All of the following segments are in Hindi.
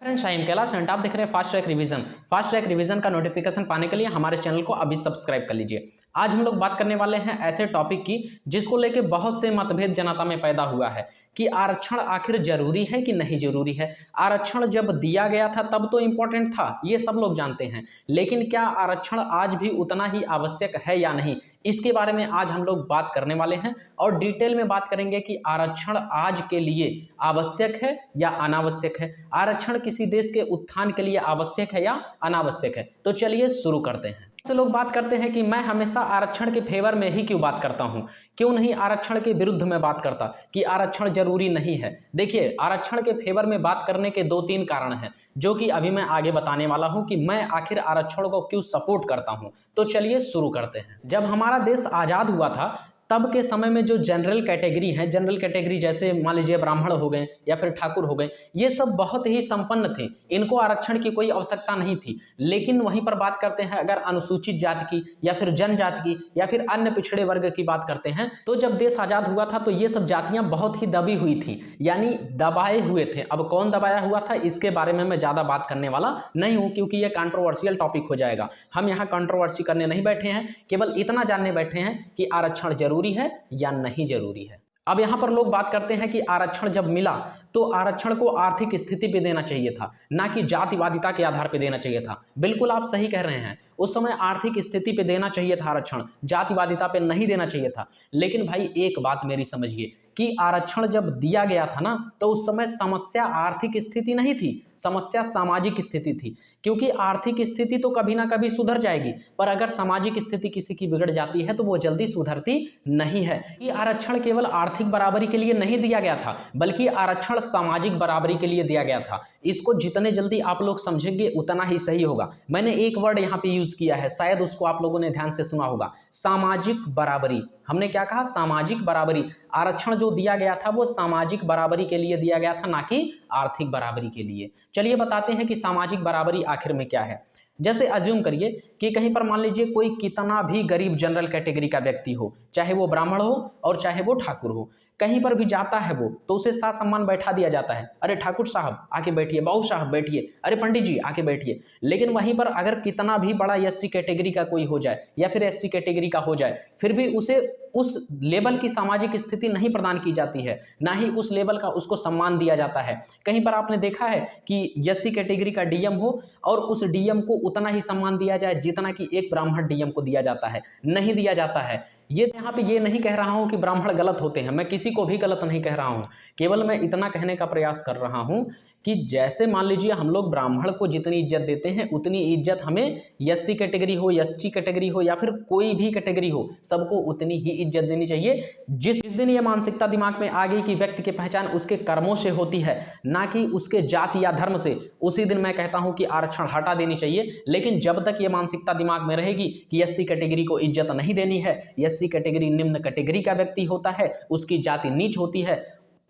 Friends, I am Kailash and आप देख रहे हैं fast track revision. Fast track revision का नोटिफिकेशन पाने के लिए हमारे चैनल को अभी सब्सक्राइब कर लीजिए। आज हम लोग बात करने वाले हैं ऐसे टॉपिक की जिसको लेके बहुत से मतभेद जनता में पैदा हुआ है कि आरक्षण आखिर जरूरी है कि नहीं जरूरी है। आरक्षण जब दिया गया था तब तो इंपॉर्टेंट था, ये सब लोग जानते हैं, लेकिन क्या आरक्षण आज भी उतना ही आवश्यक है या नहीं, इसके बारे में आज हम लोग बात करने वाले हैं और डिटेल में बात करेंगे कि आरक्षण आज के लिए आवश्यक है या अनावश्यक है, आरक्षण किसी देश के उत्थान के लिए आवश्यक है या अनावश्यक है। तो चलिए शुरू करते हैं। से लोग बात करते हैं कि मैं हमेशा आरक्षण के फेवर में ही क्यों बात करता हूं, क्यों नहीं आरक्षण के विरुद्ध में बात करता कि आरक्षण जरूरी नहीं है। देखिए, आरक्षण के फेवर में बात करने के 2-3 कारण हैं जो कि अभी मैं आगे बताने वाला हूं कि मैं आखिर आरक्षण को क्यों सपोर्ट करता हूं। तो चलिए शुरू करते हैं। जब हमारा देश आजाद हुआ था तब के समय में जो जनरल कैटेगरी है, जनरल कैटेगरी जैसे मान लीजिए ब्राह्मण हो गए या फिर ठाकुर हो गए, ये सब बहुत ही संपन्न थे, इनको आरक्षण की कोई आवश्यकता नहीं थी। लेकिन वहीं पर बात करते हैं अगर अनुसूचित जाति की या फिर जनजाति की या फिर अन्य पिछड़े वर्ग की बात करते हैं, तो जब देश आजाद हुआ था तो ये सब जातियां बहुत ही दबी हुई थी, यानी दबाए हुए थे। अब कौन दबाया हुआ था इसके बारे में मैं ज्यादा बात करने वाला नहीं हूं क्योंकि ये कंट्रोवर्शियल टॉपिक हो जाएगा। हम यहाँ कंट्रोवर्सी करने नहीं बैठे हैं, केवल इतना जानने बैठे हैं कि आरक्षण जरूरी है या नहीं जरूरी है। अब यहां पर लोग बात करते हैं कि आरक्षण जब मिला तो आरक्षण को आर्थिक स्थिति पे देना चाहिए था, ना कि जातिवादिता के आधार पे देना चाहिए था। बिल्कुल आप सही कह रहे हैं, उस समय आर्थिक स्थिति पे देना चाहिए था आरक्षण, जातिवादिता पे नहीं देना चाहिए था। लेकिन भाई एक बात मेरी समझिए कि आरक्षण जब दिया गया था ना तो उस समय समस्या आर्थिक स्थिति नहीं थी, समस्या सामाजिक स्थिति थी। क्योंकि आर्थिक स्थिति तो कभी ना कभी सुधर जाएगी, पर अगर सामाजिक स्थिति किसी की बिगड़ जाती है तो वो जल्दी सुधरती नहीं है। ये आरक्षण केवल आर्थिक बराबरी के लिए नहीं दिया गया था, बल्कि आरक्षण सामाजिक बराबरी के लिए दिया गया था। इसको जितने जल्दी आप लोग समझेंगे उतना ही सही होगा। मैंने एक वर्ड यहाँ पे यूज किया है, शायद उसको आप लोगों ने ध्यान से सुना होगा, सामाजिक बराबरी। हमने क्या कहा? सामाजिक बराबरी। आरक्षण जो दिया गया था वो सामाजिक बराबरी के लिए दिया गया था, ना कि आर्थिक बराबरी के लिए। चलिए बताते हैं कि सामाजिक बराबरी आखिर में क्या है। जैसे अज्यूम करिए कि कहीं पर मान लीजिए कोई कितना भी गरीब जनरल कैटेगरी का व्यक्ति हो, चाहे वो ब्राह्मण हो और चाहे वो ठाकुर हो, कहीं पर भी जाता है वो तो उसे साथ सम्मान बैठा दिया जाता है। अरे ठाकुर साहब आके बैठिए, बाबू साहब बैठिए, अरे पंडित जी आके बैठिए। लेकिन वहीं पर अगर कितना भी बड़ा एससी कैटेगरी का कोई हो जाए या फिर एससी कैटेगरी का हो जाए, फिर भी उसे उस लेवल की सामाजिक स्थिति नहीं प्रदान की जाती है, ना ही उस लेवल का उसको सम्मान दिया जाता है। कहीं पर आपने देखा है कि एससी कैटेगरी का डीएम हो और उस डीएम को उतना ही सम्मान दिया जाए जितना कि एक ब्राह्मण डीएम को दिया जाता है? नहीं दिया जाता है। ये यहाँ पे ये नहीं कह रहा हूं कि ब्राह्मण गलत होते हैं, मैं किसी को भी गलत नहीं कह रहा हूं, केवल मैं इतना कहने का प्रयास कर रहा हूं कि जैसे मान लीजिए हम लोग ब्राह्मण को जितनी इज्जत देते हैं उतनी इज्जत हमें एससी कैटेगरी हो, एसटी कैटेगरी हो या फिर कोई भी कैटेगरी हो, सबको उतनी ही इज्जत देनी चाहिए। जिस दिन ये मानसिकता दिमाग में आ गई कि व्यक्ति की पहचान उसके कर्मों से होती है, ना कि उसके जाति या धर्म से, उसी दिन मैं कहता हूं कि आरक्षण हटा देनी चाहिए। लेकिन जब तक ये मानसिकता दिमाग में रहेगी कि एससी कैटेगरी को इज्जत नहीं देनी है, एससी कैटेगरी निम्न कैटेगरी का व्यक्ति होता है, उसकी जाति नीच होती है,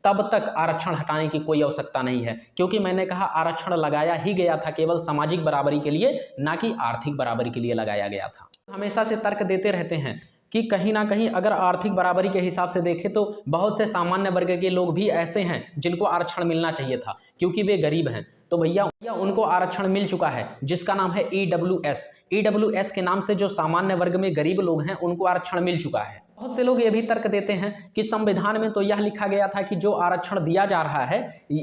तब तक आरक्षण हटाने की कोई आवश्यकता नहीं है। क्योंकि मैंने कहा आरक्षण लगाया ही गया था केवल सामाजिक बराबरी के लिए, ना कि आर्थिक बराबरी के लिए लगाया गया था। हमेशा से तर्क देते रहते हैं कि कहीं ना कहीं अगर आर्थिक बराबरी के हिसाब से देखें तो बहुत से सामान्य वर्ग के लोग भी ऐसे हैं जिनको आरक्षण मिलना चाहिए था क्योंकि वे गरीब हैं। तो भैया उनको आरक्षण मिल चुका है जिसका नाम है ईडब्ल्यूएस। ईडब्ल्यूएस के नाम से जो सामान्य वर्ग में गरीब लोग हैं उनको आरक्षण मिल चुका है। बहुत से लोग ये भी तर्क देते हैं कि संविधान में तो यह लिखा गया था कि जो आरक्षण दिया जा रहा है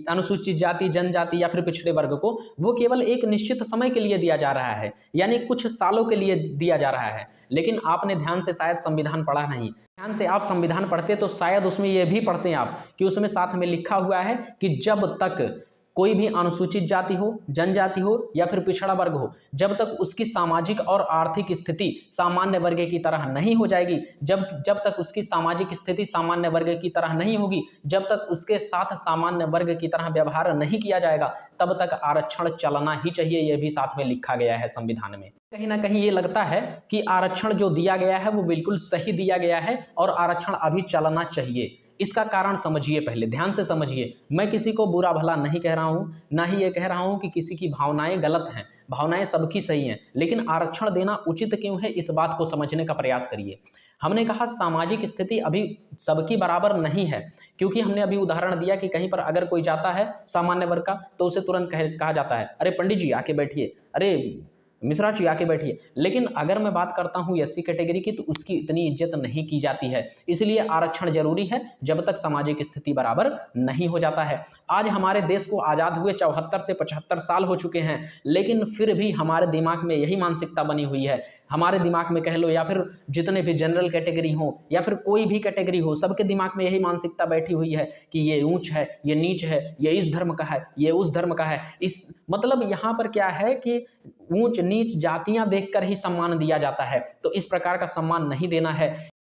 अनुसूचित जाति, जनजाति या फिर पिछड़े वर्ग को, वो केवल एक निश्चित समय के लिए दिया जा रहा है, यानी कुछ सालों के लिए दिया जा रहा है। लेकिन आपने ध्यान से शायद संविधान पढ़ा नहीं। ध्यान से आप संविधान पढ़ते तो शायद उसमें यह भी पढ़ते हैं आप कि उसमें साथ में लिखा हुआ है कि जब तक कोई भी अनुसूचित जाति हो, जनजाति हो या फिर पिछड़ा वर्ग हो, जब तक उसकी सामाजिक और आर्थिक स्थिति सामान्य वर्ग की तरह नहीं हो जाएगी, जब तक उसकी सामाजिक स्थिति सामान्य वर्ग की तरह नहीं होगी, जब तक उसके साथ सामान्य वर्ग की तरह व्यवहार नहीं किया जाएगा, तब तक आरक्षण चलना ही चाहिए। यह भी साथ में लिखा गया है संविधान में। कहीं ना कहीं ये लगता है कि आरक्षण जो दिया गया है वो बिल्कुल सही दिया गया है और आरक्षण अभी चलना चाहिए। इसका कारण समझिए, पहले ध्यान से समझिए। मैं किसी को बुरा भला नहीं कह रहा हूं, ना ही ये कह रहा हूं कि किसी की भावनाएं गलत हैं, भावनाएं सबकी सही हैं, लेकिन आरक्षण देना उचित क्यों है इस बात को समझने का प्रयास करिए। हमने कहा सामाजिक स्थिति अभी सबकी बराबर नहीं है, क्योंकि हमने अभी उदाहरण दिया कि कहीं पर अगर कोई जाता है सामान्य वर्ग का तो उसे तुरंत कहा जाता है, अरे पंडित जी आके बैठिए, अरे मिश्रा जी आके बैठिए। लेकिन अगर मैं बात करता हूँ एससी कैटेगरी की तो उसकी इतनी इज्जत नहीं की जाती है। इसलिए आरक्षण जरूरी है जब तक सामाजिक स्थिति बराबर नहीं हो जाता है। आज हमारे देश को आज़ाद हुए 74 से 75 साल हो चुके हैं, लेकिन फिर भी हमारे दिमाग में यही मानसिकता बनी हुई है। हमारे दिमाग में कह लो या फिर जितने भी जनरल कैटेगरी हो या फिर कोई भी कैटेगरी हो, सबके दिमाग में यही मानसिकता बैठी हुई है कि ये ऊंच है, ये नीच है, ये इस धर्म का है, ये उस धर्म का है। इस मतलब यहाँ पर क्या है कि ऊंच नीच जातियां देखकर ही सम्मान दिया जाता है, तो इस प्रकार का सम्मान नहीं देना है।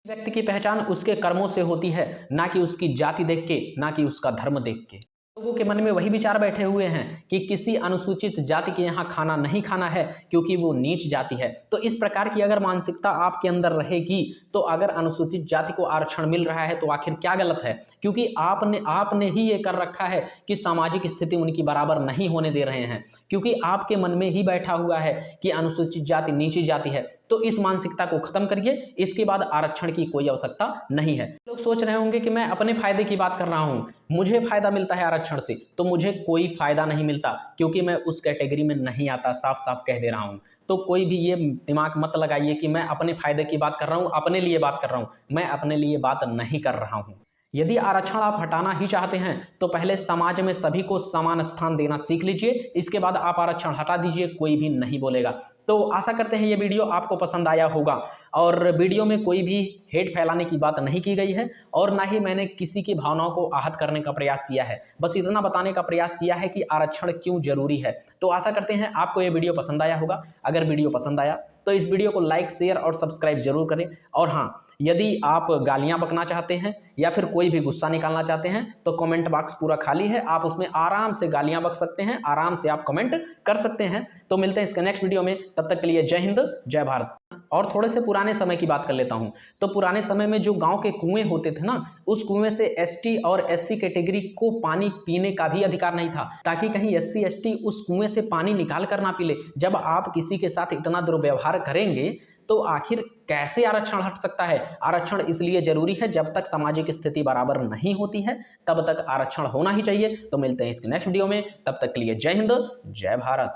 व्यक्ति की पहचान उसके कर्मों से होती है, ना कि उसकी जाति देख के, ना कि उसका धर्म देख के। लोगों के मन में वही विचार बैठे हुए हैं कि किसी अनुसूचित जाति के यहाँ खाना नहीं खाना है क्योंकि वो नीच जाति है। तो इस प्रकार की अगर मानसिकता आपके अंदर रहेगी तो अगर अनुसूचित जाति को आरक्षण मिल रहा है तो आखिर क्या गलत है? क्योंकि आपने ही ये कर रखा है कि सामाजिक स्थिति उनकी बराबर नहीं होने दे रहे हैं, क्योंकि आपके मन में ही बैठा हुआ है कि अनुसूचित जाति नीची जाति है। तो इस मानसिकता को खत्म करिए, इसके बाद आरक्षण की कोई आवश्यकता नहीं है। लोग सोच रहे होंगे कि मैं अपने फायदे की बात कर रहा हूं, मुझे फायदा मिलता है आरक्षण से, तो मुझे कोई फायदा नहीं मिलता क्योंकि मैं उस कैटेगरी में नहीं आता, साफ साफ कह दे रहा हूं। तो कोई भी ये दिमाग मत लगाइए कि मैं अपने फायदे की बात कर रहा हूं, अपने लिए बात कर रहा हूं। मैं अपने लिए बात नहीं कर रहा हूं। यदि आरक्षण आप हटाना ही चाहते हैं तो पहले समाज में सभी को समान स्थान देना सीख लीजिए, इसके बाद आप आरक्षण हटा दीजिए, कोई भी नहीं बोलेगा। तो आशा करते हैं ये वीडियो आपको पसंद आया होगा और वीडियो में कोई भी हेट फैलाने की बात नहीं की गई है और ना ही मैंने किसी की भावनाओं को आहत करने का प्रयास किया है। बस इतना बताने का प्रयास किया है कि आरक्षण क्यों जरूरी है। तो आशा करते हैं आपको ये वीडियो पसंद आया होगा। अगर वीडियो पसंद आया तो इस वीडियो को लाइक, शेयर और सब्सक्राइब जरूर करें। और हाँ, यदि आप गालियां बकना चाहते हैं या फिर कोई भी गुस्सा निकालना चाहते हैं तो कमेंट बॉक्स पूरा खाली है, आप उसमें आराम से गालियां बक सकते हैं, आराम से आप कमेंट कर सकते हैं। तो मिलते हैं इसके नेक्स्ट वीडियो में, तब तक के लिए जय हिंद, जय भारत। और थोड़े से पुराने समय की बात कर लेता हूं। तो पुराने समय में जो गांव के कुएं होते थे ना, उस कुएं से एसटी और एससी कैटेगरी को पानी पीने का भी अधिकार नहीं था, ताकि कहीं एससी एसटी उस कुएं से पानी निकाल कर ना पी ले। जब आप किसी के साथ इतना दुर्व्यवहार करेंगे तो आखिर कैसे आरक्षण हट सकता है? आरक्षण इसलिए जरूरी है, जब तक सामाजिक स्थिति बराबर नहीं होती है तब तक आरक्षण होना ही चाहिए। तो मिलते हैं इसके नेक्स्ट वीडियो में, तब तक के लिए जय हिंद, जय भारत।